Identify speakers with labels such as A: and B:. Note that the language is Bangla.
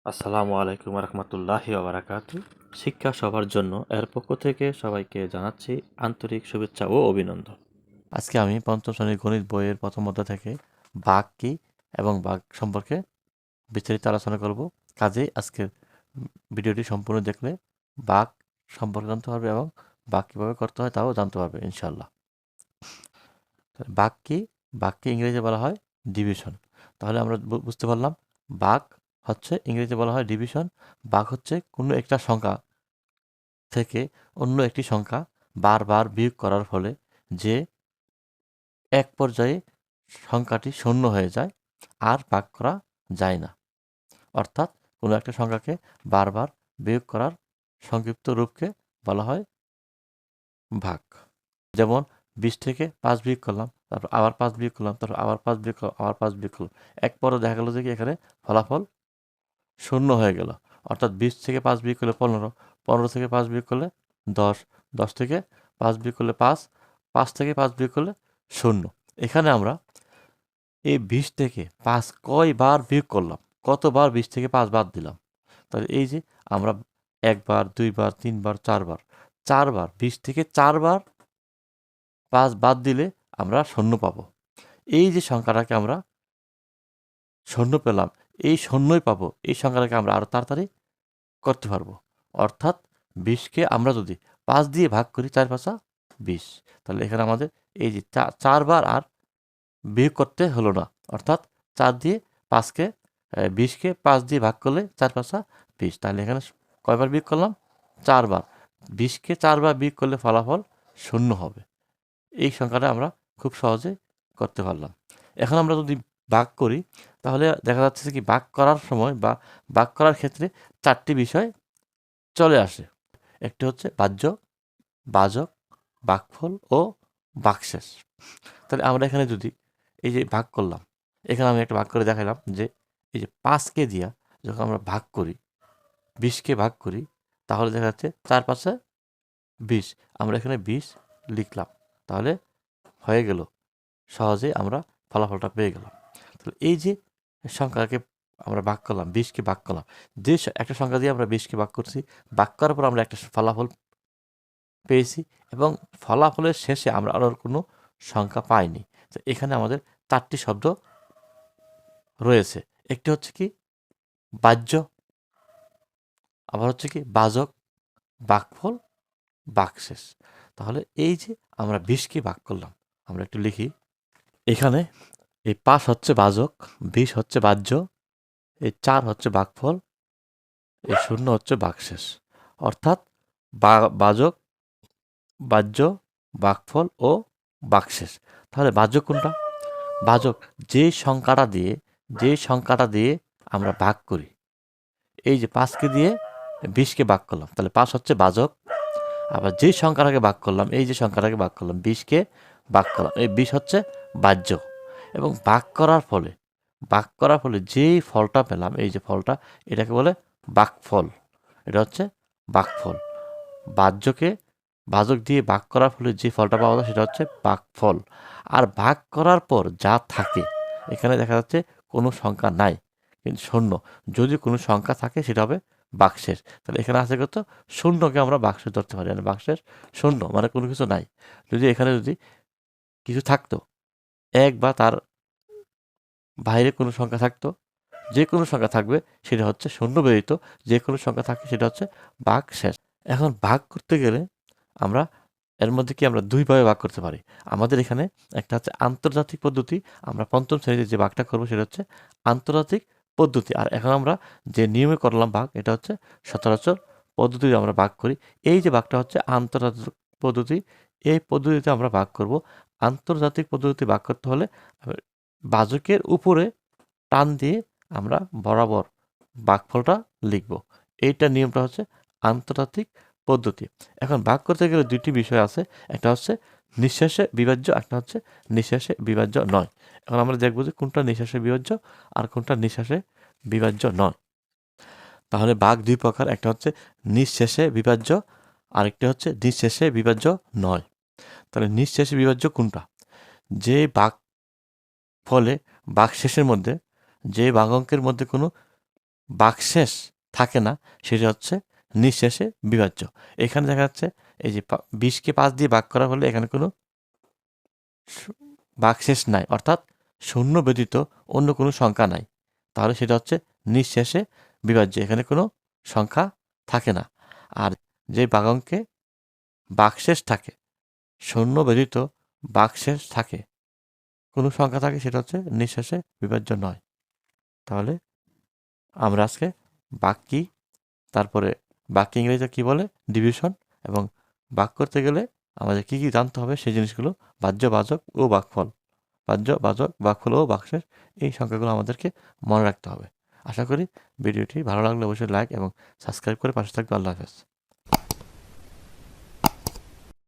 A: আসসালামু আলাইকুম রহমতুল্লাহি ওবারাকাতু। শিক্ষা সবার জন্য এর পক্ষ থেকে সবাইকে জানাচ্ছি আন্তরিক শুভেচ্ছা ও অভিনন্দন। আজকে আমি পঞ্চম শ্রেণীর গণিত বইয়ের প্রথম অধ্যায় থেকে বাঘ কি এবং বাঘ সম্পর্কে বিস্তারিত আলোচনা করব। কাজেই আজকের ভিডিওটি সম্পূর্ণ দেখলে বাঘ সম্পর্কে জানতে পারবে এবং বাঘ কীভাবে করতে হয় তাও জানতে পারবে ইনশাল্লাহ। বাঘ কি? বাঘকে ইংরেজিতে বলা হয় ডিভিশন। তাহলে আমরা বুঝতে পারলাম বাঘ হচ্ছে ইংরেজিতে বলা হয় ডিভিশন। বাঘ হচ্ছে কোনো একটা সংখ্যা থেকে অন্য একটি সংখ্যা বারবার বিয়োগ করার ফলে যে এক পর্যায়ে সংখ্যাটি শূন্য হয়ে যায়, আর ভাগ করা যায় না। অর্থাৎ কোনো একটা সংখ্যাকে বারবার বিয়োগ করার সংক্ষিপ্ত রূপকে বলা হয় ভাগ। যেমন 20 থেকে 5 বিয়োগ করলাম, তারপর আবার 5 বিয়োগ করলাম, তারপর আবার 5 বিয়োগ করলাম, আবার 5 বিয়োগ করলাম। এক পরে দেখা গেল যে কি এখানে ফলাফল শূন্য হয়ে গেল। অর্থাৎ 20 থেকে 5 বিয়োগ করলে 15, 15 থেকে 5 বিয়োগ করলে 10, 10 থেকে 5 বিয়োগ করলে 5, 5 থেকে 5 বিয়োগ করলে 0। এখানে আমরা এই 20 থেকে 5 কয়বার বিয়োগ করলাম, কতবার 20 থেকে 5 বাদ দিলাম। তাহলে এই যে আমরা একবার, দুইবার, তিনবার, চারবার, 20 থেকে 4বার 5 বাদ দিলে আমরা শূন্য পাবো। এই যে সংখ্যাটাকে আমরা শূন্য পেলাম, এই শূন্যই পাবো, এই সংখ্যাটাকে আমরা আরও তাড়াতাড়ি করতে পারবো। অর্থাৎ 20কে আমরা যদি 5 দিয়ে ভাগ করি, 4 5 20, তাহলে এখানে আমাদের এই যে 4বার আর বিয়োগ করতে হলো না। অর্থাৎ 4 দিয়ে 5কে 20কে 5 দিয়ে ভাগ করলে 4 5 20। তাহলে এখানে কয়বার বিয়োগ করলাম? 4বার। 20কে 4বার বিয়োগ করলে ফলাফল শূন্য হবে। এই সংখ্যাটা আমরা খুব সহজে করতে পারলাম। এখন আমরা যদি ভাগ করি, তাহলে দেখা যাচ্ছে কি ভাগ করার সময় বা ভাগ করার ক্ষেত্রে 4টি বিষয় চলে আসে। একটি হচ্ছে বাহ্য, ভাজক, ভাগফল ও ভাগশেষ। তাহলে আমরা এখানে যদি এই যে ভাগ করলাম, এখানে আমি একটা ভাগ করে দেখালাম যে এই যে 5কে দিয়া যখন আমরা ভাগ করি, 20কে ভাগ করি, তাহলে দেখা যাচ্ছে 4 5 20। আমরা এখানে 20 লিখলাম, তাহলে হয়ে গেল, সহজে আমরা ফলাফলটা পেয়ে গেলাম। তাহলে এই যে সংখ্যাকে আমরা ভাগ করলাম, 20কে ভাগ করলাম, যে একটা সংখ্যা দিয়ে আমরা 20কে ভাগ করছি, ভাগ করার পর আমরা একটা ফলাফল পেয়েছি এবং ফলাফলের শেষে আমরা আরও কোনো সংখ্যা পাইনি। তো এখানে আমাদের 4টি শব্দ রয়েছে। একটি হচ্ছে কি বাহ্য, আবার হচ্ছে কি ভাজক, ভাগফল, ভাগশেষ। তাহলে এই যে আমরা 20কে ভাগ করলাম, আমরা একটু লিখি। এখানে এই 5 হচ্ছে ভাজক, 20 হচ্ছে ভাজ্য, এই 4 হচ্ছে ভাগফল, এই 0 হচ্ছে ভাগশেষ। অর্থাৎ ভাজক, ভাজ্য, ভাগফল ও ভাগশেষ। তাহলে ভাজক কোনটা? ভাজক যে সংখ্যাটা দিয়ে আমরা ভাগ করি। এই যে 5কে দিয়ে 20কে ভাগ করলাম, তাহলে 5 হচ্ছে ভাজক। আবার যে সংখ্যাটাকে ভাগ করলাম, এই যে সংখ্যাটাকে ভাগ করলাম, 20কে ভাগ করলাম, এই 20 হচ্ছে ভাজ্য। এবং ভাগ করার ফলে যেই ফলটা পেলাম, এই যে ফলটা, এটাকে বলে ভাগফল। এটা হচ্ছে ভাগফল। ভাজক দিয়ে ভাগ করার ফলে যে ফলটা পাওয়া যায় সেটা হচ্ছে ভাগফল। আর ভাগ করার পর যা থাকে, এখানে দেখা যাচ্ছে কোনো সংখ্যা নাই, কিন্তু শূন্য। যদি কোনো সংখ্যা থাকে সেটা হবে ভাগশেষ। তাহলে এখানে আছে কত? শূন্যকে আমরা ভাগশেষ ধরতে পারি, মানে ভাগশেষ শূন্য, মানে কোনো কিছু নাই। এখানে যদি কিছু থাকতো, এক বা তার বাইরে কোনো সংখ্যা থাকতো, যে কোনো সংখ্যা থাকবে সেটা হচ্ছে শূন্য ব্যতীত যে কোনো সংখ্যা থাকে সেটা হচ্ছে ভাগশেষ। এখন ভাগ করতে গেলে আমরা এর মধ্যে কি আমরা 2 ভাবে ভাগ করতে পারি। আমাদের এখানে একটা হচ্ছে আন্তর্জাতিক পদ্ধতি। আমরা পঞ্চম শ্রেণীতে যে ভাগটা করবো সেটা হচ্ছে আন্তর্জাতিক পদ্ধতি। আর এখন আমরা যে নিয়মে করলাম ভাগ, এটা হচ্ছে সচরাচর পদ্ধতিতে আমরা ভাগ করি। এই যে ভাগটা হচ্ছে আন্তর্জাতিক পদ্ধতি, এই পদ্ধতিতে আমরা ভাগ করব। আন্তর্জাতিক পদ্ধতিতে ভাগ করতে হলে ভাজকের উপরে টান দিয়ে আমরা বরাবর ভাগফলটা লিখব। এইটা নিয়মটা হচ্ছে আন্তর্জাতিক পদ্ধতি। এখন ভাগ করতে গেলে 2টি বিষয় আছে। একটা হচ্ছে নিঃশেষে বিভাজ্য, একটা হচ্ছে নিঃশেষে বিভাজ্য নয়। এখন আমরা দেখব যে কোনটা নিঃশেষে বিভাজ্য আর কোনটা নিঃশেষে বিভাজ্য নয়। তাহলে ভাগ 2 প্রকার, একটা হচ্ছে নিঃশেষে বিভাজ্য, আরেকটা হচ্ছে নিঃশেষে বিভাজ্য নয়। তাহলে নিঃশেষে বিভাজ্য কোনটা? যে ভাগ ফলে ভাগশেষের মধ্যে, যে ভাগ অঙ্কের মধ্যে কোনো বাকশেষ থাকে না সেটা হচ্ছে নিঃশেষে বিভাজ্য। এখানে দেখা যাচ্ছে এই যে 20কে 5 দিয়ে ভাগ করা হলে এখানে কোনো বাকশেষ নাই, অর্থাৎ শূন্য ব্যতীত অন্য কোনো সংখ্যা নাই, তাহলে সেটা হচ্ছে নিঃশেষে বিভাজ্য, এখানে কোনো সংখ্যা থাকে না। আর যে ভাগাঙ্কে বাকশেষ থাকে, শূন্য ব্যতীত বাকশেষ থাকে, কোনো সংখ্যা থাকে, সেটা হচ্ছে নিঃশেষে বিভাজ্য নয়। তাহলে আমরা আজকে ভাগ কি, তারপরে ভাগকে ইংরেজিতে কী বলে, ডিভিশন, এবং ভাগ করতে গেলে আমাদের কী কী জানতে হবে সেই জিনিসগুলো, বাহ্য, বাচক ও ভাগফল, বাহ্য, বাচক, ভাগফল ও ভাগশেষ, এই সংখ্যাগুলো আমাদেরকে মনে রাখতে হবে। আশা করি ভিডিওটি ভালো লাগলে অবশ্যই লাইক এবং সাবস্ক্রাইব করে পাশে থাকবে। আল্লাহ হাফেজ।